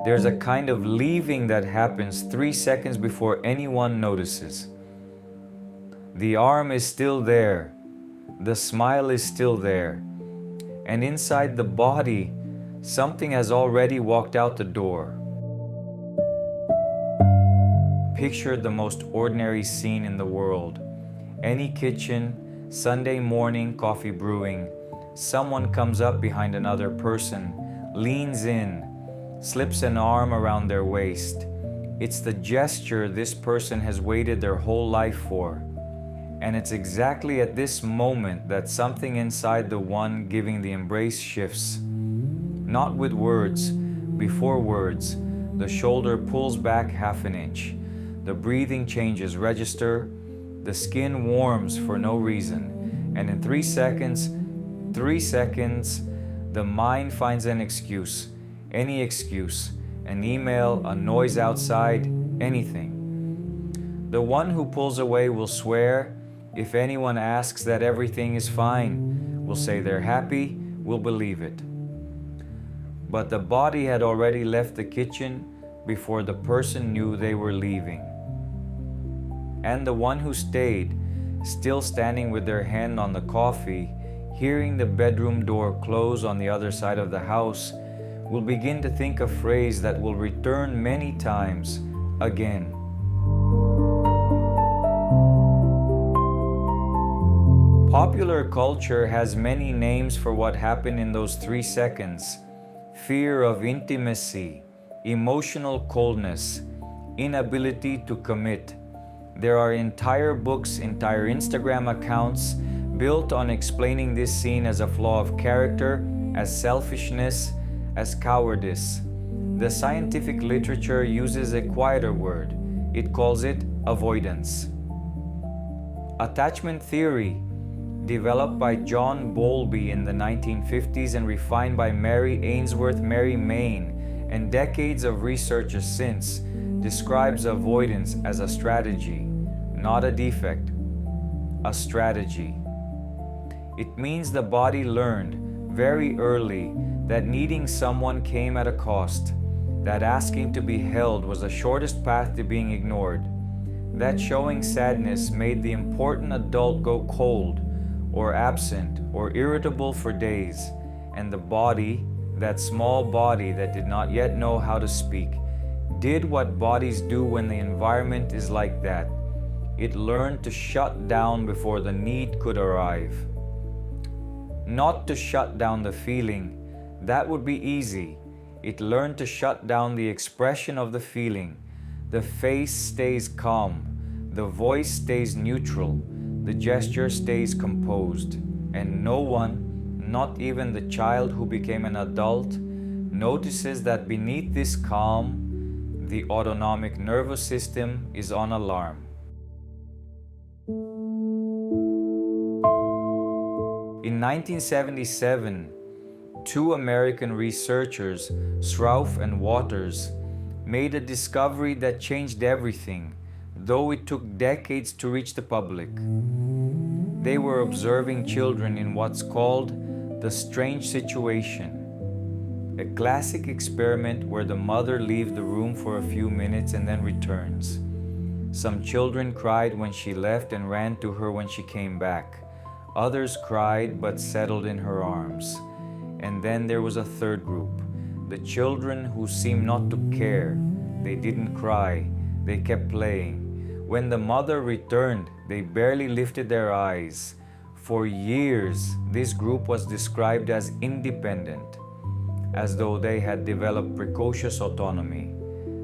There's a kind of leaving that happens 3 seconds before anyone notices. The arm is still there, the smile is still there, and inside the body, something has already walked out the door. Picture the most ordinary scene in the world. Any kitchen, Sunday morning coffee brewing. Someone comes up behind another person, leans in, slips an arm around their waist. It's the gesture this person has waited their whole life for. And it's exactly at this moment that something inside the one giving the embrace shifts. Not with words, before words, the shoulder pulls back half an inch. The breathing changes register, the skin warms for no reason, and in 3 seconds, the mind finds an excuse, any excuse, an email, a noise outside, anything. The one who pulls away will swear, if anyone asks that everything is fine, will say they're happy, will believe it. But the body had already left the kitchen before the person knew they were leaving. And the one who stayed, still standing with their hand on the coffee, hearing the bedroom door close on the other side of the house, will begin to think a phrase that will return many times again. Popular culture has many names for what happened in those 3 seconds. Fear of intimacy, emotional coldness, inability to commit. There are entire books, entire Instagram accounts built on explaining this scene as a flaw of character, as selfishness, as cowardice. The scientific literature uses a quieter word. It calls it avoidance. Attachment theory, developed by John Bowlby in the 1950s and refined by Mary Ainsworth Mary Main and decades of researchers since, describes avoidance as a strategy, not a defect, a strategy. It means the body learned very early that needing someone came at a cost, that asking to be held was the shortest path to being ignored, that showing sadness made the important adult go cold or absent or irritable for days, and the body, that small body that did not yet know how to speak, did what bodies do when the environment is like that. It learned to shut down before the need could arrive. Not to shut down the feeling, that would be easy. It learned to shut down the expression of the feeling. The face stays calm, the voice stays neutral, the gesture stays composed, and no one, not even the child who became an adult, notices that beneath this calm, the autonomic nervous system is on alarm. In 1977, 2 American researchers, Sroufe and Waters, made a discovery that changed everything, though it took decades to reach the public. They were observing children in what's called the strange situation, a classic experiment where the mother leaves the room for a few minutes and then returns. Some children cried when she left and ran to her when she came back. Others cried but settled in her arms. And then there was a third group, the children who seemed not to care. They didn't cry, they kept playing. When the mother returned, they barely lifted their eyes. For years, this group was described as independent, as though they had developed precocious autonomy,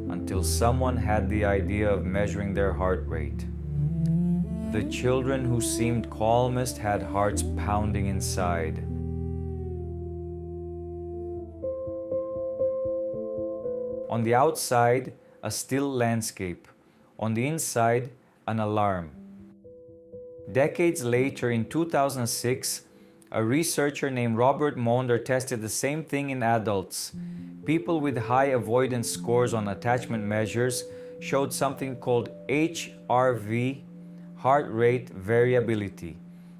until someone had the idea of measuring their heart rate. The children who seemed calmest had hearts pounding inside. On the outside, a still landscape. On the inside, an alarm. Decades later, in 2006, a researcher named Robert Monder tested the same thing in adults. People with high avoidance scores on attachment measures showed something called HRV, heart rate variability,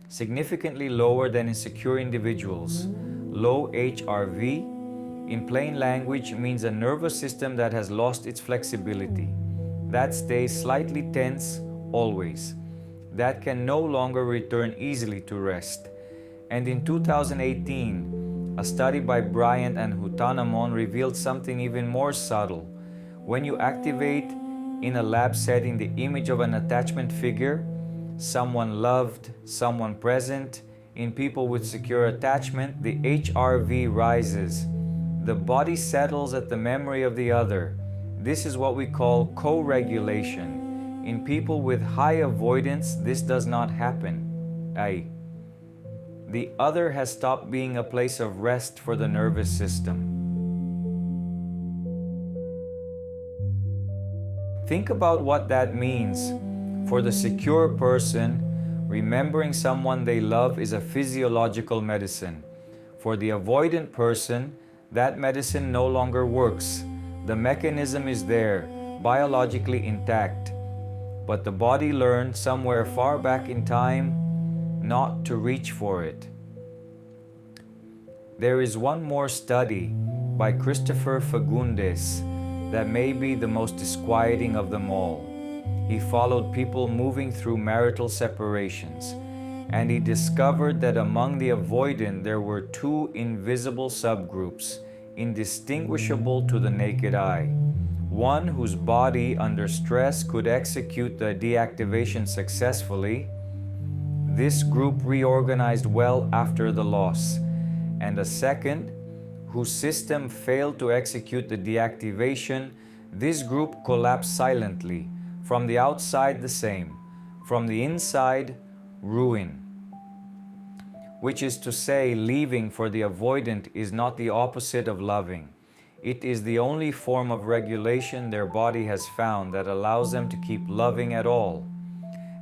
significantly lower than in secure individuals. Low HRV in plain language, means a nervous system that has lost its flexibility, that stays slightly tense always, that can no longer return easily to rest. And in 2018, a study by Bryant and Hutanamon revealed something even more subtle. When you activate in a lab setting the image of an attachment figure, someone loved, someone present, in people with secure attachment, the HRV rises. The body settles at the memory of the other. This is what we call co-regulation. In people with high avoidance, this does not happen. The other has stopped being a place of rest for the nervous system. Think about what that means. For the secure person, remembering someone they love is a physiological medicine. For the avoidant person, that medicine no longer works. The mechanism is there, biologically intact. But the body learned somewhere far back in time not to reach for it. There is one more study by Christopher Fagundes that may be the most disquieting of them all. He followed people moving through marital separations, and he discovered that among the avoidant there were two invisible subgroups, indistinguishable to the naked eye. One whose body under stress could execute the deactivation successfully. This group reorganized well after the loss, and a second whose system failed to execute the deactivation. This group collapsed silently. From the outside, the same. From the inside, ruin. Which is to say, leaving for the avoidant is not the opposite of loving. It is the only form of regulation their body has found that allows them to keep loving at all.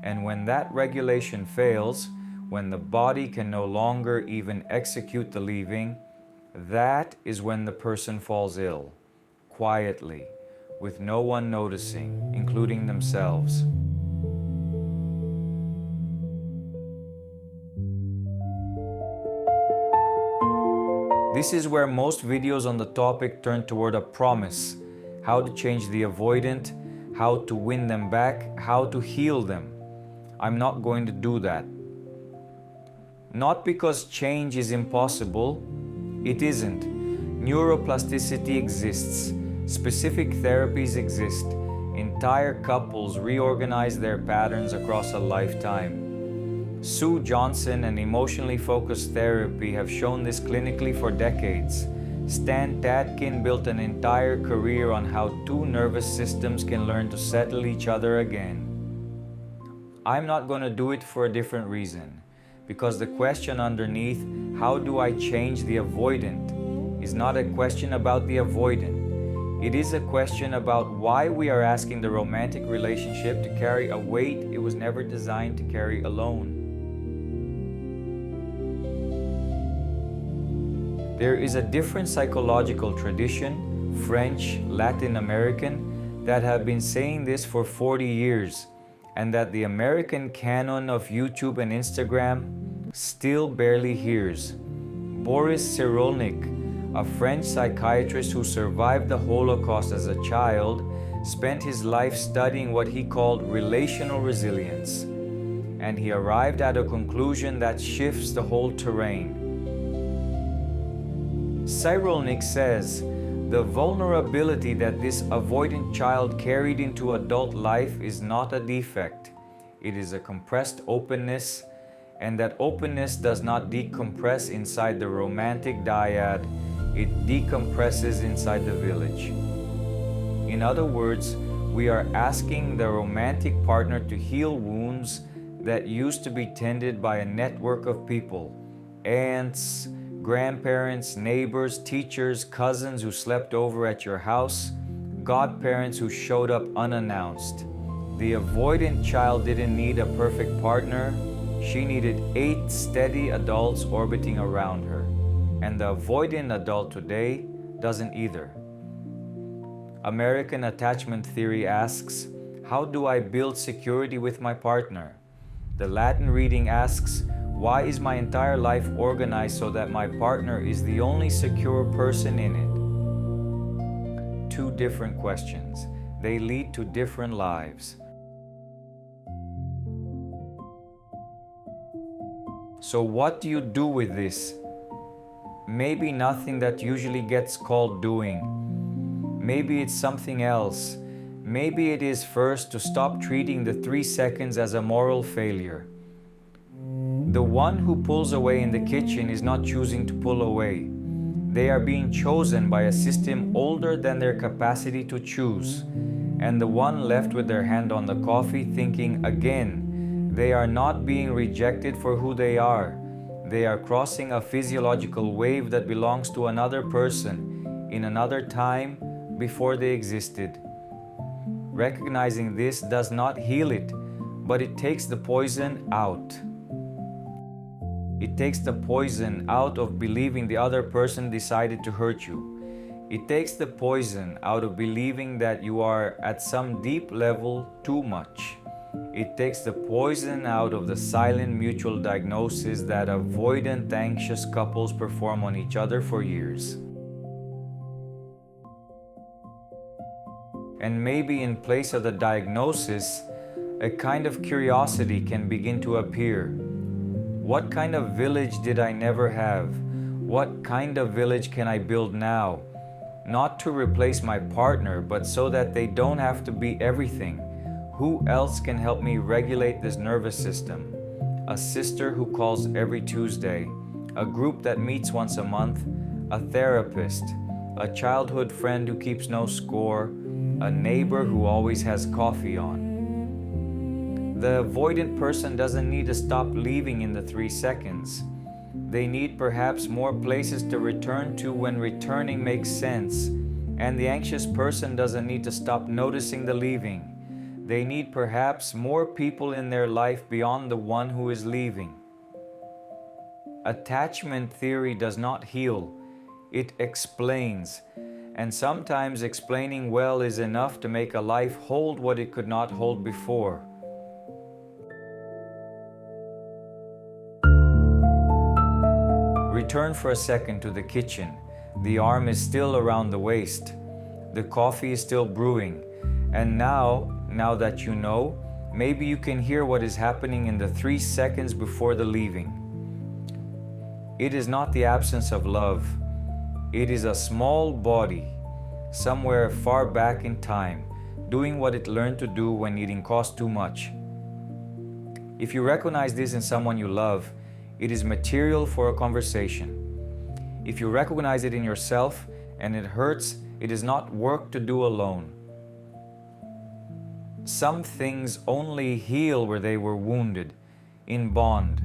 And when that regulation fails, when the body can no longer even execute the leaving, that is when the person falls ill, quietly, with no one noticing, including themselves. This is where most videos on the topic turn toward a promise, how to change the avoidant, how to win them back, how to heal them. I'm not going to do that. Not because change is impossible, it isn't. Neuroplasticity exists. Specific therapies exist. Entire couples reorganize their patterns across a lifetime. Sue Johnson and emotionally focused therapy have shown this clinically for decades. Stan Tatkin built an entire career on how two nervous systems can learn to settle each other again. I'm not going to do it for a different reason, because the question underneath, how do I change the avoidant, is not a question about the avoidant. It is a question about why we are asking the romantic relationship to carry a weight it was never designed to carry alone. There is a different psychological tradition, French, Latin American, that have been saying this for 40 years, and that the American canon of YouTube and Instagram still barely hears. Boris Cyrulnik, a French psychiatrist who survived the Holocaust as a child, spent his life studying what he called relational resilience, and he arrived at a conclusion that shifts the whole terrain. Cyrulnik says, the vulnerability that this avoidant child carried into adult life is not a defect. It is a compressed openness, and that openness does not decompress inside the romantic dyad, it decompresses inside the village. In other words, we are asking the romantic partner to heal wounds that used to be tended by a network of people, aunts, grandparents, neighbors, teachers, cousins who slept over at your house, godparents who showed up unannounced. The avoidant child didn't need a perfect partner. She needed 8 steady adults orbiting around her. And the avoidant adult today doesn't either. American attachment theory asks, how do I build security with my partner? The Latin reading asks, Why is my entire life organized so that my partner is the only secure person in it? Two different questions. They lead to different lives. So what do you do with this? Maybe nothing that usually gets called doing. Maybe it's something else. Maybe it is first to stop treating the 3 seconds as a moral failure. The one who pulls away in the kitchen is not choosing to pull away. They are being chosen by a system older than their capacity to choose. And the one left with their hand on the coffee thinking again, they are not being rejected for who they are. They are crossing a physiological wave that belongs to another person in another time before they existed. Recognizing this does not heal it, but it takes the poison out. It takes the poison out of believing the other person decided to hurt you. It takes the poison out of believing that you are at some deep level too much. It takes the poison out of the silent mutual diagnosis that avoidant anxious couples perform on each other for years. And maybe in place of the diagnosis, a kind of curiosity can begin to appear. What kind of village did I never have? What kind of village can I build now? Not to replace my partner, but so that they don't have to be everything. Who else can help me regulate this nervous system? A sister who calls every Tuesday, a group that meets once a month, a therapist, a childhood friend who keeps no score, a neighbor who always has coffee on. The avoidant person doesn't need to stop leaving in the 3 seconds. They need perhaps more places to return to when returning makes sense. And the anxious person doesn't need to stop noticing the leaving. They need perhaps more people in their life beyond the one who is leaving. Attachment theory does not heal, it explains. And sometimes explaining well is enough to make a life hold what it could not hold before. Return for a second to the kitchen. The arm is still around the waist. The coffee is still brewing. And now that you know, maybe you can hear what is happening in the 3 seconds before the leaving. It is not the absence of love. It is a small body, somewhere far back in time, doing what it learned to do when eating cost too much. If you recognize this in someone you love, it is material for a conversation. If you recognize it in yourself and it hurts, it is not work to do alone. Some things only heal where they were wounded, in bond.